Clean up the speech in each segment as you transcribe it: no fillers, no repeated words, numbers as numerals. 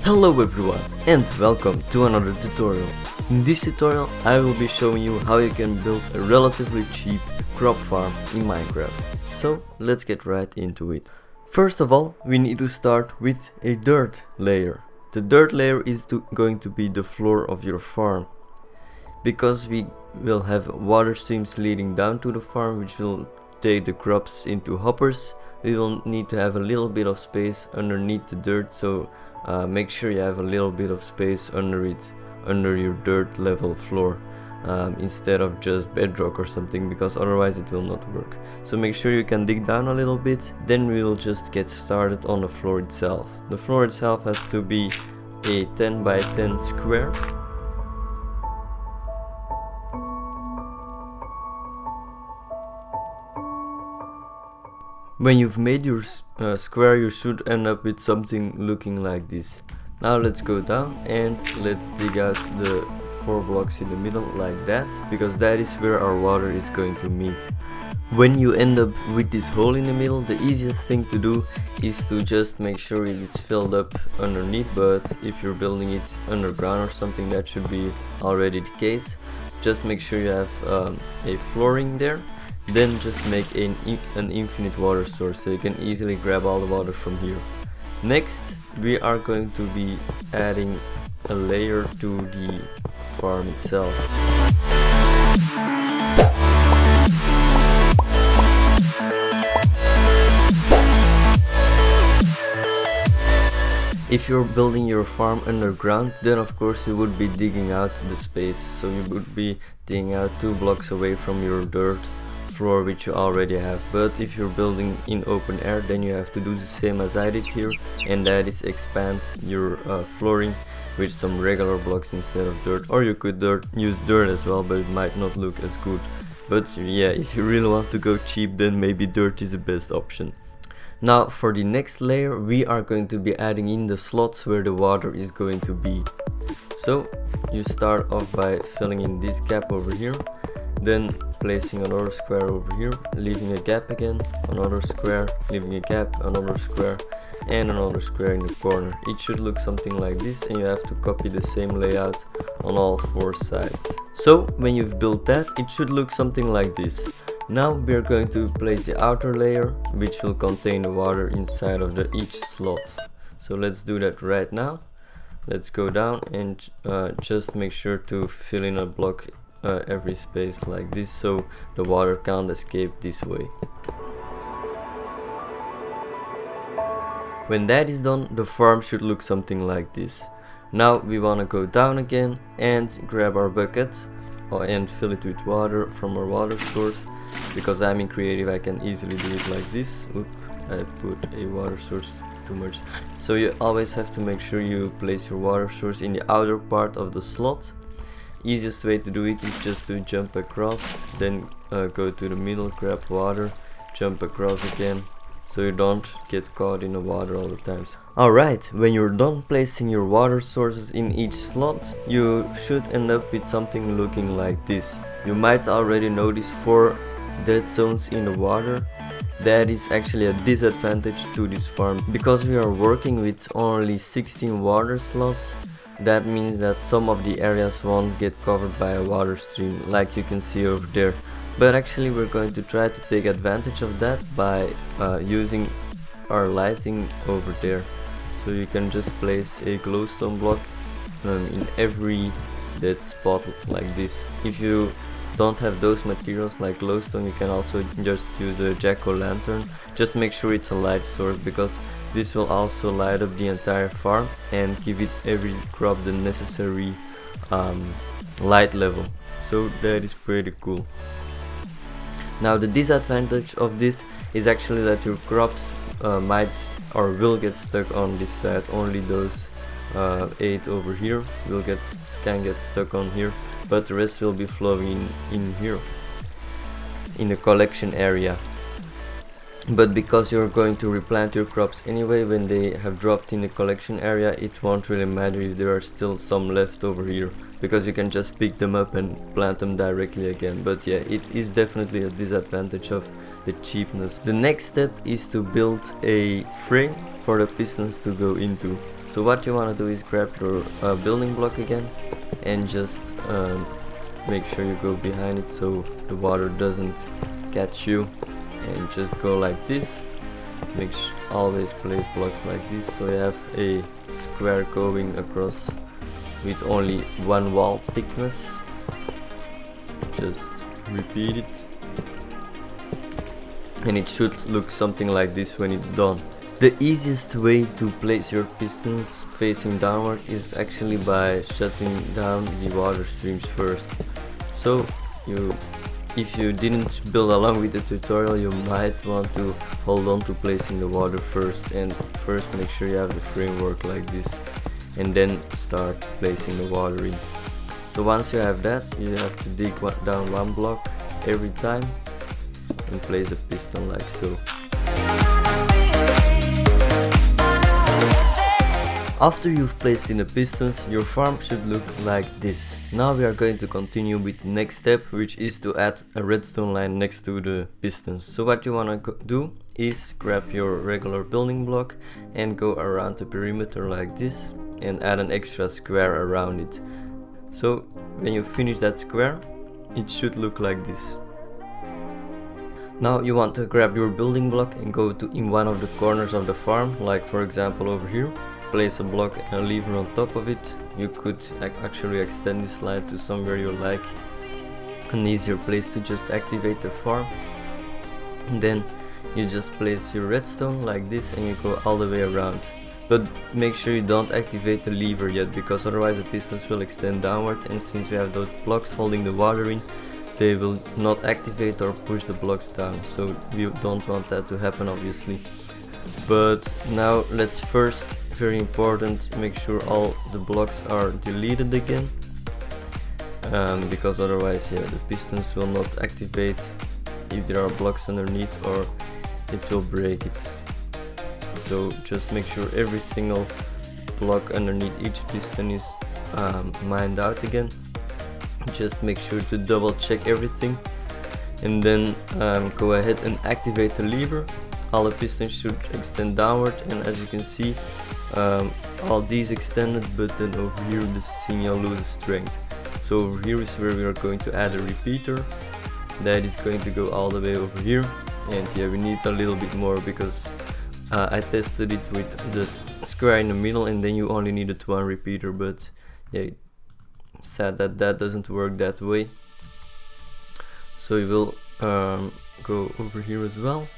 Hello everyone and welcome to another tutorial. In this tutorial I will be showing you how you can build a relatively cheap crop farm in Minecraft. So let's get right into it. First of all, we need to start with a dirt layer. The dirt layer is going to be the floor of your farm. Because we will have water streams leading down to the farm which will take the crops into hoppers, we will need to have a little bit of space underneath the dirt, so make sure you have a little bit of space under it, under your dirt level floor, instead of just bedrock or something, because otherwise it will not work. So make sure you can dig down a little bit, then we will just get started on the floor itself. The floor itself has to be a 10 by 10 square. When you've made your square, you should end up with something looking like this. Now let's go down and let's dig out the 4 blocks in the middle like that, because that is where our water is going to meet. When you end up with this hole in the middle, the easiest thing to do is to just make sure it's filled up underneath, but if you're building it underground or something, that should be already the case. Just make sure you have a flooring there. Then just make an infinite water source so you can easily grab all the water from here. Next, we are going to be adding a layer to the farm itself. If you're building your farm underground, then of course you would be digging out the space, so you would be digging out 2 blocks away from your dirt floor which you already have. But if you're building in open air, then you have to do the same as I did here, and that is expand your flooring with some regular blocks instead of dirt, or you could use dirt as well, but it might not look as good. But yeah, if you really want to go cheap, then maybe dirt is the best option. Now for the next layer, we are going to be adding in the slots where the water is going to be. So you start off by filling in this gap over here, then placing another square over here, leaving a gap again, another square, leaving a gap, another square, and another square in the corner. It should look something like this, and you have to copy the same layout on all 4 sides. So when you've built that, it should look something like this. Now we are going to place the outer layer, which will contain the water inside of each slot. So let's do that right now. Let's go down and just make sure to fill in a block every space like this, so the water can't escape this way. When that is done, the farm should look something like this. Now we want to go down again and grab our bucket and fill it with water from our water source. Because I'm in creative, I can easily do it like this. Oop, I put a water source too much. So you always have to make sure you place your water source in the outer part of the slot. Easiest way to do it is just to jump across, then go to the middle, grab water, jump across again, so you don't get caught in the water all the times. Alright, when you're done placing your water sources in each slot, you should end up with something looking like this. You might already notice 4 dead zones in the water. That is actually a disadvantage to this farm, because we are working with only 16 water slots. That means that some of the areas won't get covered by a water stream, like you can see over there. But actually we're going to try to take advantage of that by using our lighting over there. So you can just place a glowstone block in every dead spot like this. If you don't have those materials like glowstone, you can also just use a jack-o'-lantern. Just make sure it's a light source, because this will also light up the entire farm and give it every crop the necessary light level. So that is pretty cool. Now the disadvantage of this is actually that your crops might or will get stuck on this side. Only those 8 over here can get stuck on here, but the rest will be flowing in here in the collection area. But because you're going to replant your crops anyway when they have dropped in the collection area, it won't really matter if there are still some left over here, because you can just pick them up and plant them directly again. But yeah, it is definitely a disadvantage of the cheapness. The next step is to build a frame for the pistons to go into. So what you want to do is grab your building block again and just make sure you go behind it so the water doesn't catch you, and just go like this. Always place blocks like this so you have a square going across with only one wall thickness. Just repeat it, and it should look something like this when it's done. The easiest way to place your pistons facing downward is actually by shutting down the water streams first. So if you didn't build along with the tutorial, you might want to hold on to placing the water first, and first make sure you have the framework like this, and then start placing the water in. So once you have that, you have to dig down one block every time and place the piston like so. After you've placed in the pistons, your farm should look like this. Now we are going to continue with the next step, which is to add a redstone line next to the pistons. So what you want to do is grab your regular building block and go around the perimeter like this and add an extra square around it. So when you finish that square, it should look like this. Now you want to grab your building block and go to in one of the corners of the farm, like for example over here. Place a block and a lever on top of it. You could actually extend this line to somewhere you like, an easier place to just activate the farm. And then you just place your redstone like this and you go all the way around. But make sure you don't activate the lever yet, because otherwise the pistons will extend downward, and since we have those blocks holding the water in, they will not activate or push the blocks down. So we don't want that to happen, obviously. But now let's first, very important, make sure all the blocks are deleted again, because otherwise the pistons will not activate if there are blocks underneath, or it will break it. So just make sure every single block underneath each piston is mined out again. Just make sure to double check everything, and then go ahead and activate the lever. All the pistons should extend downward, and as you can see, all these extended, but then over here the signal loses strength. So over here is where we are going to add a repeater that is going to go all the way over here, and yeah, we need a little bit more because I tested it with the square in the middle and then you only needed one repeater, but yeah, sad that that doesn't work that way. So we will go over here as well.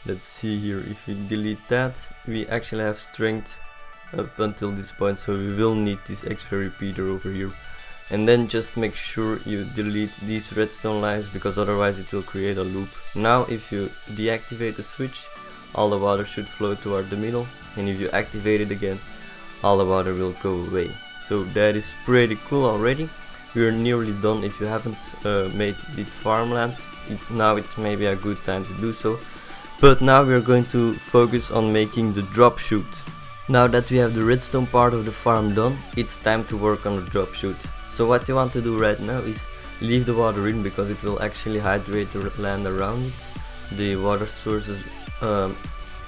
Let's see here, if we delete that, we actually have strength up until this point, so we will need this extra repeater over here. And then just make sure you delete these redstone lines, because otherwise it will create a loop. Now if you deactivate the switch, all the water should flow toward the middle, and if you activate it again, all the water will go away. So that is pretty cool already. We are nearly done. If you haven't made it farmland, it's maybe a good time to do so. But now we are going to focus on making the drop chute. Now that we have the redstone part of the farm done, it's time to work on the drop chute. So what you want to do right now is leave the water in, because it will actually hydrate the land around it. The water sources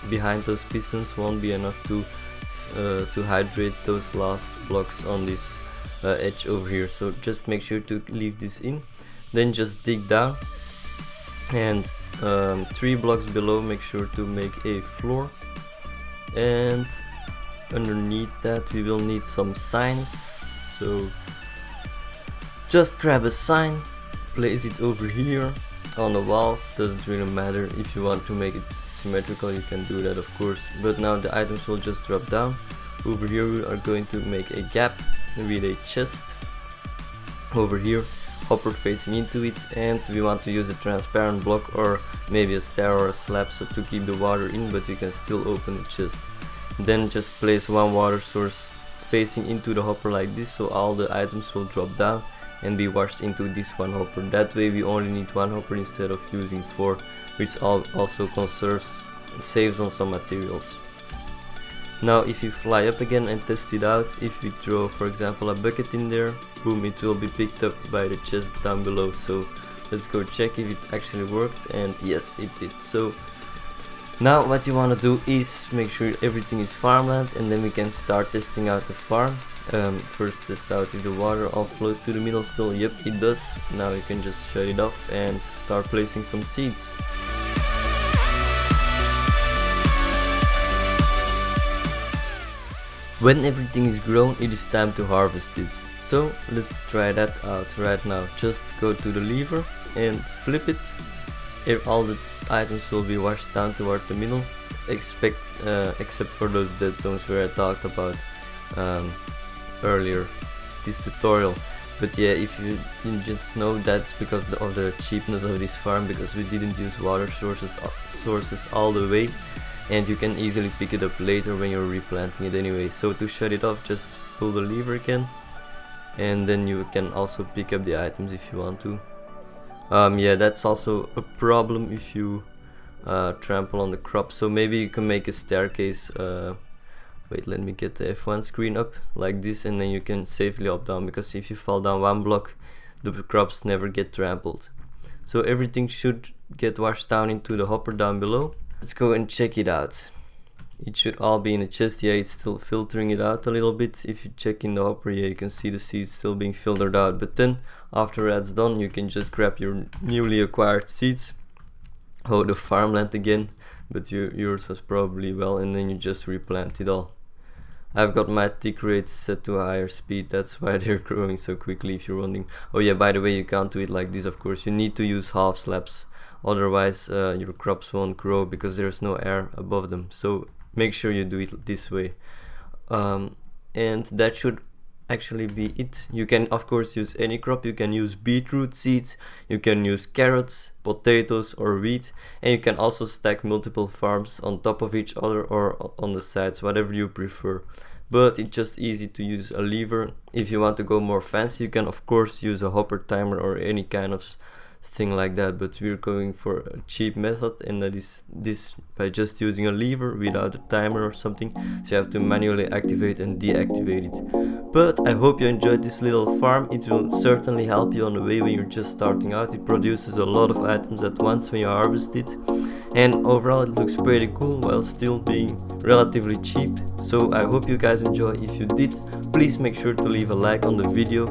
behind those pistons won't be enough to hydrate those last blocks on this edge over here. So just make sure to leave this in. Then just dig down, and 3 blocks below make sure to make a floor, and underneath that we will need some signs. So just grab a sign, place it over here on the walls. Doesn't really matter. If you want to make it symmetrical, you can do that, of course. But now the items will just drop down. Over here we are going to make a gap with a chest over here, hopper facing into it, and we want to use a transparent block or maybe a stair or a slab so to keep the water in, but we can still open the chest. Then just place one water source facing into the hopper like this, so all the items will drop down and be washed into this one hopper. That way we only need one hopper instead of using 4, which also saves on some materials. Now if you fly up again and test it out, if we throw for example a bucket in there, boom, it will be picked up by the chest down below. So let's go check if it actually worked, and yes, it did. So Now what you want to do is make sure everything is farmland, and then we can start testing out the farm. First test out if the water all flows to the middle still. Yep, it does. Now you can just shut it off and start placing some seeds. When everything is grown, it is time to harvest it. So let's try that out right now. Just go to the lever and flip it. All the items will be washed down toward the middle, except for those dead zones where I talked about earlier this tutorial. But yeah, if you didn't just know, that's because of the cheapness of this farm, because we didn't use water sources all the way, and you can easily pick it up later when you're replanting it anyway. So to shut it off, just pull the lever again, and then you can also pick up the items if you want to. Yeah, that's also a problem if you trample on the crop. So maybe you can make a staircase. Wait, let me get the F1 screen up like this, and then you can safely up down, because if you fall down one block, the crops never get trampled. So everything should get washed down into the hopper down below. Let's go and check it out. It should all be in the chest. Yeah, it's still filtering it out a little bit. If you check in the hopper, yeah, you can see the seeds still being filtered out. But then after that's done, you can just grab your newly acquired seeds. Oh, the farmland again, but yours was probably well, and then you just replant it all. I've got my tick rate set to a higher speed, that's why they're growing so quickly, if you're wondering. Oh yeah, by the way, you can't do it like this, of course. You need to use half slabs, otherwise your crops won't grow because there's no air above them. So make sure you do it this way. And that should actually be it. You can of course use any crop. You can use beetroot seeds, you can use carrots, potatoes or wheat, and you can also stack multiple farms on top of each other or on the sides, whatever you prefer. But it's just easy to use a lever. If you want to go more fancy, you can of course use a hopper timer or any kind of thing like that, but we're going for a cheap method, and that is this, by just using a lever without a timer or something, so you have to manually activate and deactivate it. But I hope you enjoyed this little farm. It will certainly help you on the way when you're just starting out. It produces a lot of items at once when you harvest it, and overall it looks pretty cool while still being relatively cheap. So I hope you guys enjoy. If you did, please make sure to leave a like on the video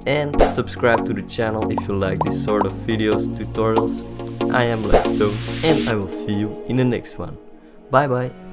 and subscribe to the channel if you like this sort of videos, tutorials. I am Redstone, and I will see you in the next one. Bye bye.